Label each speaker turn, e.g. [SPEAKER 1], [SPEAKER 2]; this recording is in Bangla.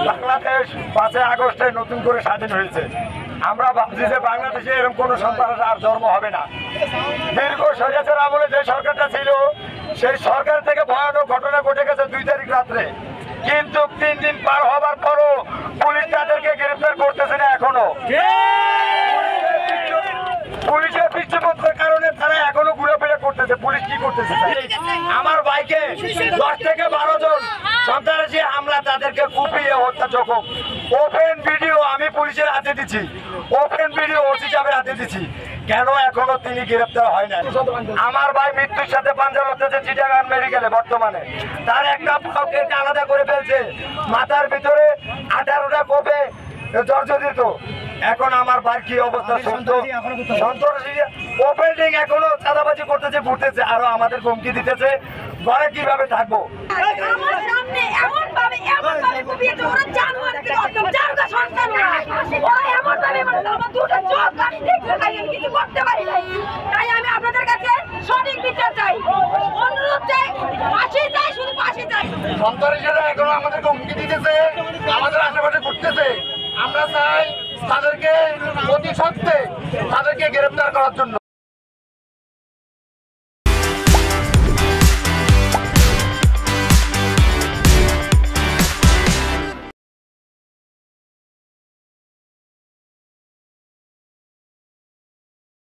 [SPEAKER 1] বাংলাদেশ 5 আগস্টে নতুন করে স্বাধীন হয়েছে। আমরা ভাবছি যে বাংলাদেশে এরকম কোনো সন্ত্রাস আর জন্ম হবে না। দীর্ঘ স্বৈরাচার আমলে যে সরকারটা ছিল সেই সরকার থেকে ভয়ানক ঘটনা ঘটে গেছে 2 তারিখ রাত্রে, কিন্তু 3 দিন পার হবার পরও পুলিশ তাদেরকে গ্রেফতার করতেছে না এখনো। পুলিশের পৃষ্ঠপোষকতার কারণে তারা এখনো ঘুরেফেরা করতেছে। পুলিশ কি করতেছে? আমার বাইকে 10 থেকে 12 জন সন্ত্রাসী হামলা, তাদেরকে কুপিয়ে হত্যা জখম। ওপেন ভিডিও আমি পুলিশের হাতে দিচ্ছি, ওপেন ভিডিও ওসি সাহেবের হাতে দিচ্ছি। কেন এখনো তিনি গ্রেফতার হয় না? আমার ভাই মৃত্যুর সাথে পাঞ্জা লড়তেছে চিটাগাং মেডিকেলে বর্তমানে। তার একটা পাউকে আলাদা করে ফেলছে, মাথার ভিতরে 18টা কোপে জর্জরিত। এখন আমার ভাই কি অবস্থা? সন্ত্রাসী ওপেনিং এখনো চাঁদাবাজি করতেছে, ঘুরতেছে, আরো আমাদের হুমকি দিতেছে। ঘরে কিভাবে থাকবো? সন্ত্রাসীরা এখনো আমাদেরকে হুমকি দিতেছে, আমাদের আশেপাশে ঘুরতেছে। আমরা চাই তাদেরকে অতি সত্ত্বে তাদেরকে গ্রেফতার করার জন্য।